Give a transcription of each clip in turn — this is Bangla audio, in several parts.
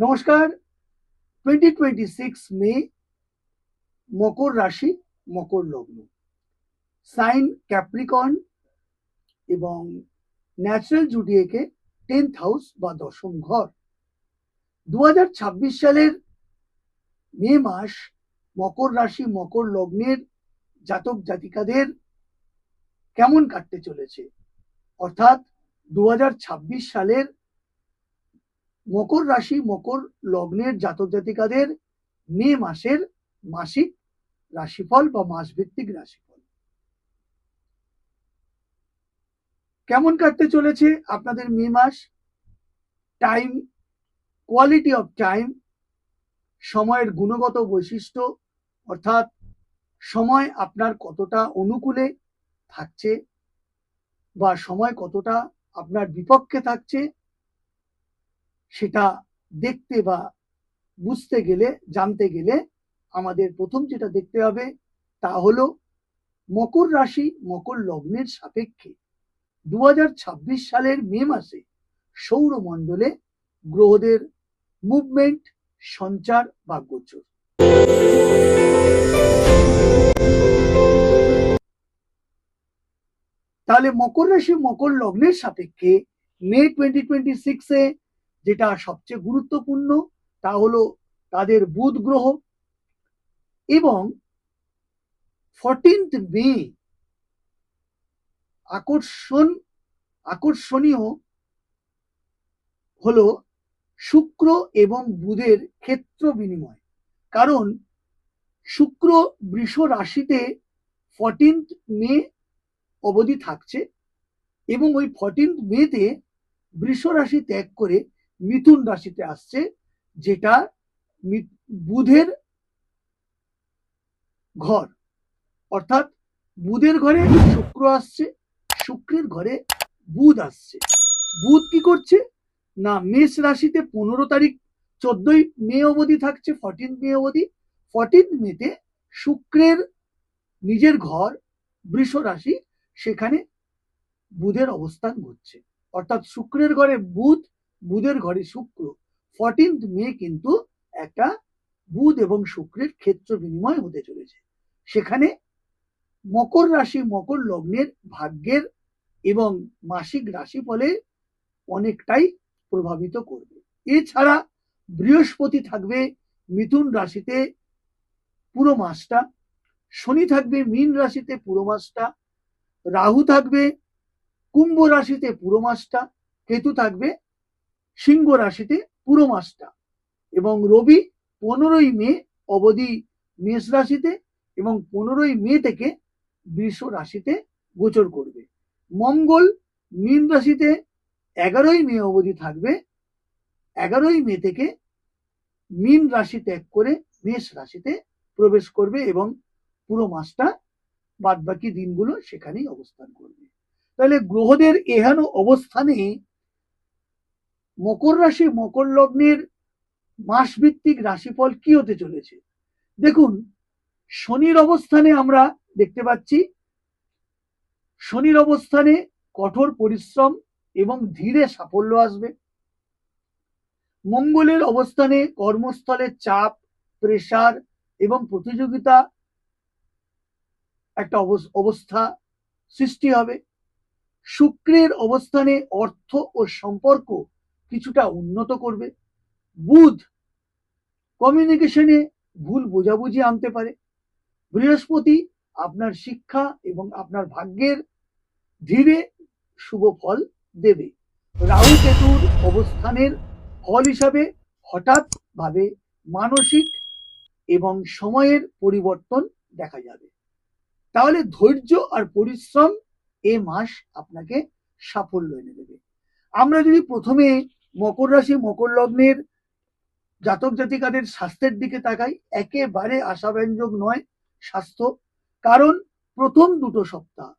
নমস্কার। 2026 মে, মকর রাশি, মকর লগ্ন, সাইন ক্যাপ্রিকর্ন এবং ন্যাচারাল জুডিয়েকে 10th হাউস বা দশম ঘর। 2026 সালের মে মাস মকর রাশি মকর লগ্নের জাতক জাতিকাদের কেমন কাটতে চলেছে, অর্থাৎ 2026 সালের মকর রাশি মকর লগ্নের জাতক জাতিকাদের মে মাসের মাসিক রাশিফল বা মাসভিত্তিক রাশিফল কেমন কাটতে চলেছে আপনাদের মে মাস। টাইম, কোয়ালিটি অফ টাইম, সময়ের গুণগত বৈশিষ্ট্য, অর্থাৎ সময় আপনার কতটা অনুকূলে থাকছে বা সময় কতটা আপনার বিপক্ষে থাকছে, সেটা দেখতে বা বুঝতে গেলে, জানতে গেলে আমাদের প্রথম যেটা দেখতে হবে তা হলো মকর রাশি মকর লগ্নের সাপেক্ষে 2026 সালের মে মাসে সৌরমণ্ডলে গ্রহদের মুভমেন্ট, সঞ্চার বা গোচর। তাহলে মকর রাশি মকর লগ্নের সাপেক্ষে মে 2026-এ যেটা সবচেয়ে গুরুত্বপূর্ণ তা হলো তাদের বুধ গ্রহ, এবং 14th মে আকর্ষণীয় হলো শুক্র এবং বুধের ক্ষেত্র বিনিময়। কারণ শুক্র বৃষ রাশিতে 14th মে অবধি থাকছে এবং ওই 14th মেতে বৃষ রাশি ত্যাগ করে মিথুন রাশিতে আসছে, যেটা বুধের ঘর। অর্থাৎ বুধের ঘরে শুক্র আসছে, শুক্রের ঘরে বুধ আসছে। বুধ কি করছে না, মেষ রাশিতে 15 তারিখ 14ই মে অবধি থাকছে, 14th মে অবধি। 14th মেতে শুক্রের নিজের ঘর বৃষ রাশি, সেখানে বুধের অবস্থান ঘটছে। অর্থাৎ শুক্রের ঘরে বুধ, বুধের ঘরে শুক্র। 14th মে কিন্তু একটা বুধ এবং শুক্রের ক্ষেত্র বিনিময় হতে চলেছে। সেখানে মকর রাশি মকর লগ্নের ভাগ্যের এবং মাসিক রাশিফলে অনেকটাই প্রভাবিত করবে। এছাড়া বৃহস্পতি থাকবে মিথুন রাশিতে পুরো মাসটা, শনি থাকবে মীন রাশিতে পুরো মাসটা, রাহু থাকবে কুম্ভ রাশিতে পুরো মাসটা, কেতু থাকবে সিংহ রাশিতে পুরো মাসটা, এবং রবি 15ই মে অবধি মেষ রাশিতে এবং 15ই মে থেকে বৃষ রাশিতে গোচর করবে। মঙ্গল মীন রাশিতে 11ই মে অবধি থাকবে, 11ই মে থেকে মীন রাশি ত্যাগ করে মেষ রাশিতে প্রবেশ করবে এবং পুরো মাসটা বাদ বাকি দিনগুলো সেখানেই অবস্থান করবে। তাহলে গ্রহদের এহেন অবস্থানে মকর রাশি মকর লগ্নের মাসভিত্তিক রাশিফল কি হতে চলেছে। দেখুন, শনির অবস্থানে আমরা দেখতে পাচ্ছি শনির অবস্থানে কঠোর পরিশ্রম এবং ধীরে সাফল্য আসবে। মঙ্গলের অবস্থানে কর্মস্থলে চাপ, প্রেসার এবং প্রতিযোগিতা একটা অবস্থা সৃষ্টি হবে। শুক্রের অবস্থানে অর্থ ও সম্পর্ক কিছুটা উন্নত করবে। বুধ কমিউনিকেশনে ভুল বোঝাবুঝি আনতে পারে। বৃহস্পতি আপনার শিক্ষা এবং আপনার ভাগ্যের ধীরে শুভ ফল দেবে। রাহু কেতুর অবস্থানের ফল হিসাবে হঠাৎ ভাবে মানসিক এবং সময়ের পরিবর্তন দেখা যাবে। তাহলে ধৈর্য আর পরিশ্রম এ মাস আপনাকে সাফল্য এনে দেবে। আমরা যদি প্রথমে মকর রাশি মকর লগ্নের জাতক জাতিকাদের স্বাস্থ্যের দিকে তাকাই, একেবারে আশাব্যঞ্জক নয় স্বাস্থ্য। কারণ প্রথম দুটো সপ্তাহ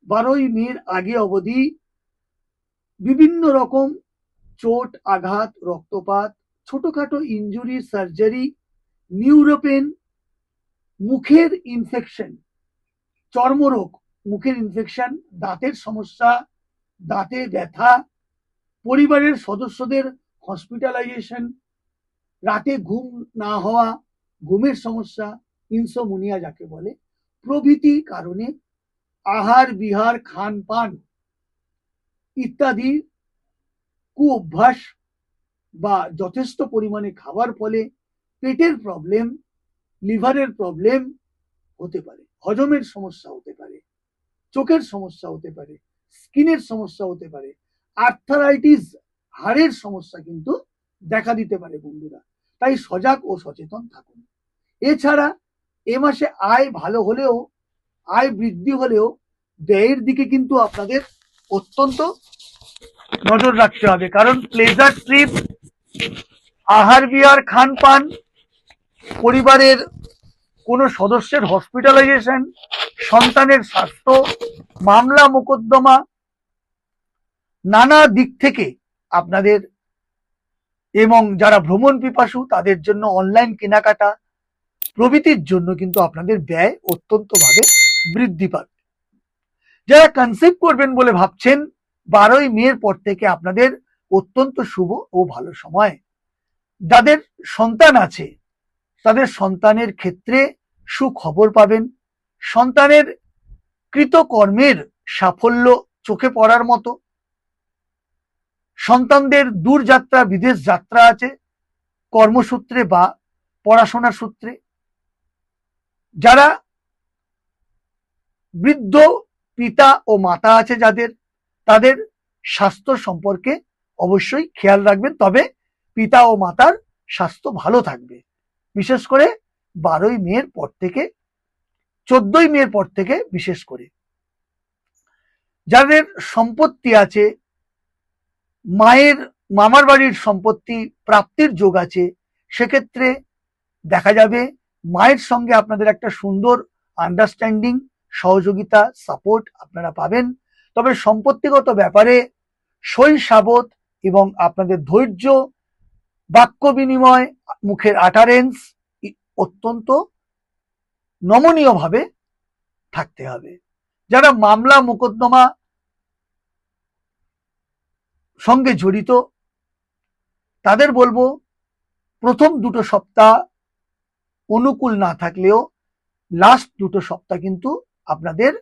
12ই মের আগে অবধি বিভিন্ন রকম চোট, আঘাত, রক্তপাত, ছোটখাটো ইনজুরি, সার্জারি, নিউরোপেন, মুখের ইনফেকশন, চর্মরোগ, মুখের ইনফেকশন, দাঁতের সমস্যা, দাঁতে ব্যথা, পরিবারের সদস্যদের হসপিটালাইজেশন, রাতে ঘুম না হওয়া, ঘুমের সমস্যা, ইনসোমনিয়া যাকে বলে, প্রভৃতি কারণে আহার বিহার খান পান ইত্যাদি কুঅভ্যাস বা যথেষ্ট পরিমাণে খাবার ফলে পেটের প্রবলেম, লিভারের প্রবলেম হতে পারে, হজমের সমস্যা হতে পারে, চোখের সমস্যা হতে পারে, স্কিনের সমস্যা হতে পারে, আর্থারাইটিস হাড়ের সমস্যা কিন্তু দেখা দিতে পারে বন্ধুরা। তাই সজাগ ও সচেতন থাকুন। এছাড়া এ মাসে আয় ভালো হলেও, আয় বৃদ্ধি হলেও ব্যয়ের দিকে কিন্তু আপনাদের অত্যন্ত নজর রাখতে হবে, কারণ প্লেজার ট্রিপ, আহার বিহার খান পান, পরিবারের কোনো সদস্যের হসপিটালাইজেশন, সন্তানের স্বাস্থ্য, মামলা মোকদ্দমা, নানা দিক থেকে আপনাদের এবং যারা ভ্রমণ পিপাসু তাদের জন্য অনলাইন কেনাকাটা প্রভৃতির জন্য কিন্তু আপনাদের ব্যয় অত্যন্তভাবে বৃদ্ধি পাবে। যারা কনসিভ করবেন বলে ভাবছেন 12ই মের পর থেকে আপনাদের অত্যন্ত শুভ ও ভালো সময়। যাদের সন্তান আছে তাদের সন্তানের ক্ষেত্রে সুখবর পাবেন, সন্তানের কৃতকর্মের সাফল্য চোখে পড়ার মতো, সন্তানদের দূর যাত্রা, বিদেশ যাত্রা আছে কর্মসূত্রে বা পড়াশোনার সূত্রে, যারা বৃদ্ধ পিতা ও মাতা আছে যাদের, তাদের স্বাস্থ্য সম্পর্কে অবশ্যই খেয়াল রাখবেন, তবে পিতা ও মাতার স্বাস্থ্য ভালো থাকবে। বিশেষ করে 12ই মের পর থেকে, 14ই মের পর থেকে বিশেষ করে যাদের সম্পত্তি আছে, মায়ের মামার বাড়ির সম্পত্তি প্রাপ্তির যোগ আছে, সেক্ষেত্রে দেখা যাবে মায়ের সঙ্গে আপনাদের একটা সুন্দর আন্ডারস্ট্যান্ডিং, সহযোগিতা, সাপোর্ট আপনারা পাবেন। তবে সম্পত্তিগত ব্যাপারে সই সাবত এবং আপনাদের ধৈর্য, বাক্য বিনিময়, মুখের আটারেন্স অত্যন্ত নমনীয়ভাবে থাকতে হবে। যারা মামলা মোকদ্দমা সঙ্গে জড়িত তাদের বলবো প্রথম দুটো সপ্তাহ অনুকূল না থাকলেও লাস্ট দুটো সপ্তাহ কিন্তু আপনাদের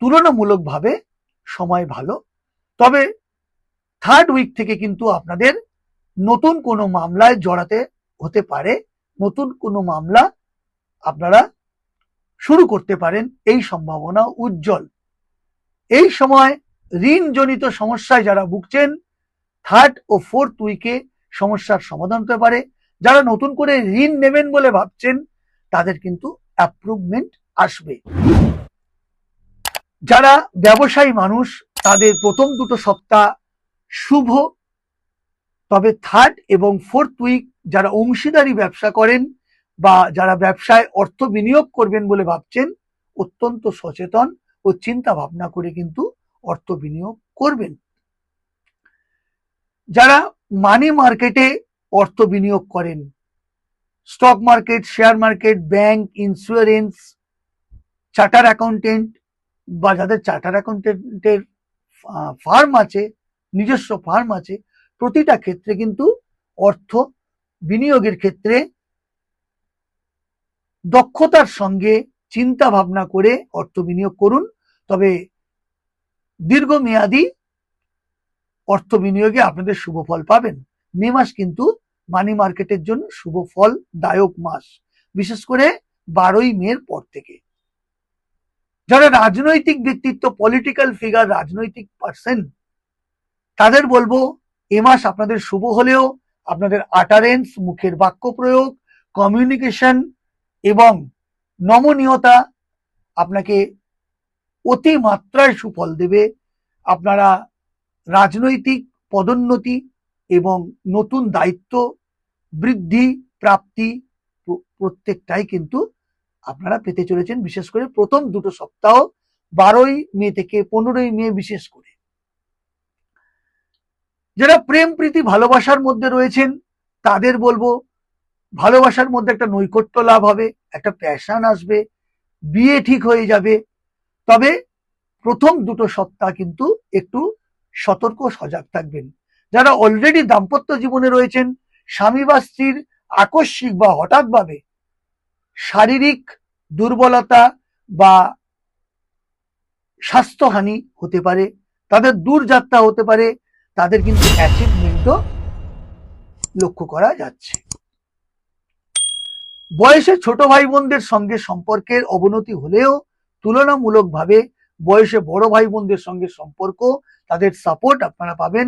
তুলনামূলকভাবে সময় ভালো। তবে থার্ড উইক থেকে কিন্তু আপনাদের নতুন কোনো মামলায় জড়াতে হতে পারে, নতুন কোনো মামলা আপনারা শুরু করতে পারেন, এই সম্ভাবনা উজ্জ্বল। এই সময় ঋণজনিত সমস্যায় যারা ভুগছেন থার্ড ও ফোর্থ উইকে সমস্যার সমাধান হতে পারে। যারা নতুন করে ঋণ নেবেন বলে ভাবছেন তাদের কিন্তু অ্যাপ্রুভমেন্ট আসবে। যারা ব্যবসায়ী মানুষ তাদের প্রথম দুটো সপ্তাহ শুভ, তবে থার্ড এবং ফোর্থ উইক যারা অংশীদারি ব্যবসা করেন বা যারা ব্যবসায় অর্থ বিনিয়োগ করবেন বলে ভাবছেন অত্যন্ত সচেতন ও চিন্তা ভাবনা করে কিন্তু অর্থ বিনিয়োগ করবেন। যারা মানি মার্কেটে অর্থ বিনিয়োগ করেন, stock market, share market, bank, insurance, charter accountant বা যাদের চার্টার অ্যাকাউন্টেন্টের ফার্ম আছে, নিজস্ব ফার্ম আছে, প্রতিটা ক্ষেত্রে কিন্তু অর্থ বিনিয়োগের ক্ষেত্রে দক্ষতার সঙ্গে চিন্তা ভাবনা করে অর্থ বিনিয়োগ করুন। তবে দীর্ঘমেয়াদী অর্থ বিনিয়োগে আপনাদের শুভ ফল পাবেন। মে মাস কিন্তু মানি মার্কেটের জন্য শুভ ফল দায়ক মাস, বিশেষ করে 12ই মের পর থেকে। যারা রাজনৈতিক ব্যক্তিত্ব, পলিটিক্যাল ফিগার, রাজনৈতিক পার্সন, তাদের বলবো এ মাস আপনাদের শুভ হলেও আপনাদের আটারেন্স, মুখের বাক্য প্রয়োগ, কমিউনিকেশন এবং নমনীয়তা আপনাকে অতি মাত্রায় সুফল দেবে। আপনারা রাজনৈতিক পদোন্নতি এবং নতুন দায়িত্ব বৃদ্ধি প্রাপ্তি প্রত্যেকটাই কিন্তু আপনারা পেতে চলেছেন, বিশেষ করে প্রথম দুটো সপ্তাহ 12ই মে থেকে 15ই মে বিশেষ করে। যারা প্রেম প্রীতি ভালোবাসার মধ্যে রয়েছেন তাদের বলবো ভালোবাসার মধ্যে একটা নৈকট্য লাভ হবে, একটা প্যাশন আসবে, বিয়ে ঠিক হয়ে যাবে। তবে প্রথম দুটো সপ্তাহ কিন্তু একটু সতর্ক সজাগ থাকবেন। যারা অলরেডি দাম্পত্য জীবনে রয়েছেন, স্বামী বা স্ত্রীর আকস্মিক বা হঠাৎভাবে শারীরিক দুর্বলতা বা স্বাস্থ্যহানি হতে পারে, তাদের দূরযাত্রা হতে পারে, তাদের কিন্তু অ্যাচিভমেন্টও লক্ষ্য করা যাচ্ছে। বয়সে ছোট ভাই বোনদের সঙ্গে সম্পর্কের অবনতি হলেও তুলনামূলকভাবে বয়সে বড় ভাই বোনদের সঙ্গে সম্পর্ক, তাদের সাপোর্ট আপনারা পাবেন।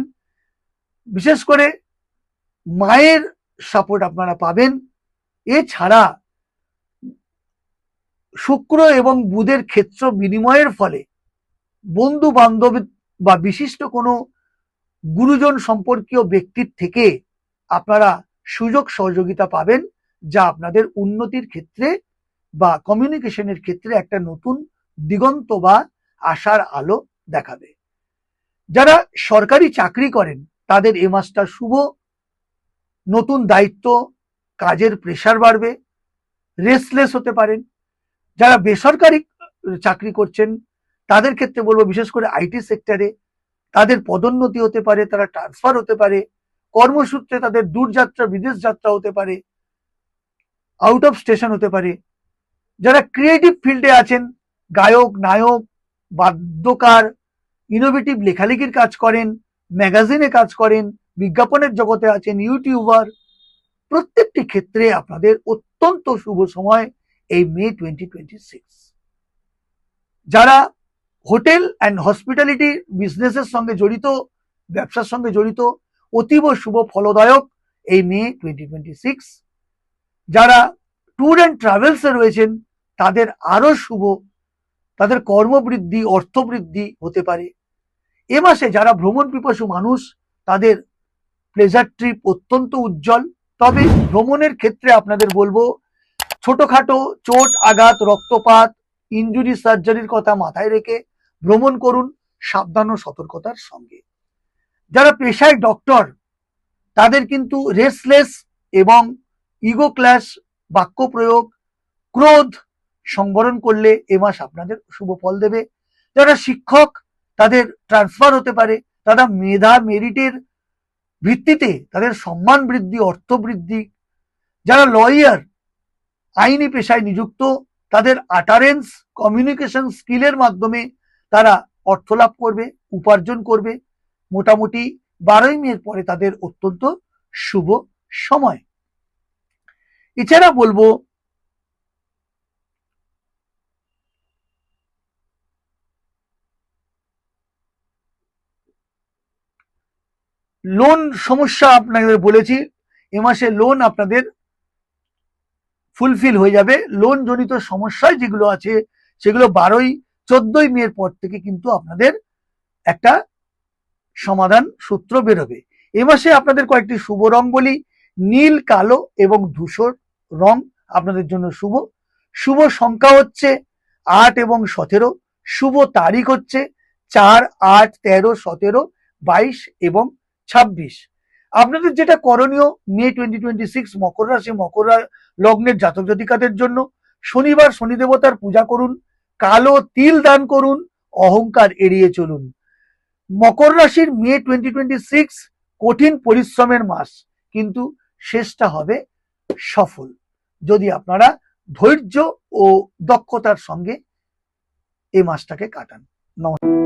বিশেষ করে মায়ের সাপোর্ট আপনারা পাবেন। এছাড়া শুক্র এবং বুধের ক্ষেত্র বিনিময়ের ফলে বন্ধু বান্ধব বা বিশিষ্ট কোনো গুরুজন সম্পর্কীয় ব্যক্তির থেকে আপনারা সুযোগ সহযোগিতা পাবেন, যা আপনাদের উন্নতির ক্ষেত্রে বা কমিউনিকেশনের ক্ষেত্রে একটা নতুন দিগন্ত বা আশার আলো দেখাবে। যারা সরকারি চাকরি করেন তাদের এ মাসটা শুভ। নতুন দায়িত্ব, কাজের প্রেশার বাড়বে, রেস্টলেস হতে পারেন। যারা বেসরকারি চাকরি করছেন তাদের ক্ষেত্রে বলবো, বিশেষ করে আইটি সেক্টরে তাদের পদোন্নতি হতে পারে, তারা ট্রান্সফার হতে পারে, কর্মসূত্রে তাদের দূরযাত্রা, বিদেশ যাত্রা হতে পারে, আউট অফ স্টেশন হতে পারে। যারা ক্রিয়েটিভ ফিল্ডে আছেন, গায়ক, নায়ক, বাদ্যকার, ইনোভেটিভ লেখালেখির কাজ করেন, ম্যাগাজিনে কাজ করেন, বিজ্ঞাপনের জগতে আছেন, ইউটিউবার, প্রত্যেকটি ক্ষেত্রে আপনাদের অত্যন্ত শুভ সময় এই মে 2026। যারা হোটেল অ্যান্ড হসপিটালিটি বিজনেসের সঙ্গে জড়িত, ব্যবসার সঙ্গে জড়িত, অতীব শুভ ফলদায়ক এই মে 2026। যারা ট্যুর অ্যান্ড ট্রাভেলসে রয়েছেন তাদের আরো শুভ, তাদের কর্মবৃদ্ধি, অর্থবৃদ্ধি হতে পারে। এ মাসে যারা ভ্রমণ পিপাসু মানুষ তাদের প্লেজার ট্রিপ অত্যন্ত উজ্জ্বল। তবে ভ্রমণের ক্ষেত্রে আপনাদের বলবো, ছোটখাটো চোট, আঘাত, রক্তপাত, ইনজুরি, সার্জারির কথা মাথায় রেখে ভ্রমণ করুন, সাবধান ও সতর্কতার সঙ্গে। যারা পেশায় ডক্টর তাদের কিন্তু রেস্টলেস এবং ইগো ক্ল্যাশ, বাক্য প্রয়োগ, ক্রোধ সংবরণ করলে এ মাস আপনাদের শুভ ফল দেবে। যারা শিক্ষক তাদের ট্রান্সফার হতে পারে, তারা মেধা মেরিটের ভিত্তিতে তাদের সম্মান বৃদ্ধি, অর্থ বৃদ্ধি। যারা লয়ার, আইনি পেশায় নিযুক্ত, তাদের আটারেন্স, কমিউনিকেশন স্কিলের মাধ্যমে তারা অর্থ লাভ করবে, উপার্জন করবে। মোটামুটি 12ই মের পরে তাদের অত্যন্ত শুভ সময়। এছাড়া বলবো, লোন সমস্যা আপনাদের বলেছি, এ মাসে লোন আপনাদের ফুলফিল হয়ে যাবে। লোন জনিত সমস্যায় যেগুলো আছে সেগুলো 14ই মের পর থেকে কিন্তু আপনাদের একটা সমাধান সূত্র বেরোবে। এ মাসে আপনাদের কয়েকটি শুভ রং বলি। নীল, কালো এবং ধূসর রং আপনাদের জন্য শুভ। শুভ সংখ্যা হচ্ছে 8 এবং 17। শুভ তারিখ হচ্ছে 4, 8, 13, 17, 22 এবং 26। আপনাদের যেটা করণীয়, মে 2026 মকর রাশি, মকর লগ্নের জাতক জাতিকাদের জন্য শনিবার শনি দেবতার পূজা করুন, কালো তিল দান করুন, অহংকার এড়িয়ে চলুন। মকর রাশির মে 2026 কঠিন পরিশ্রমের মাস, কিন্তু শেষটা হবে সফল যদি আপনারা ধৈর্য ও দক্ষতার সঙ্গে এই মাসটাকে কাটান। নমস্কার।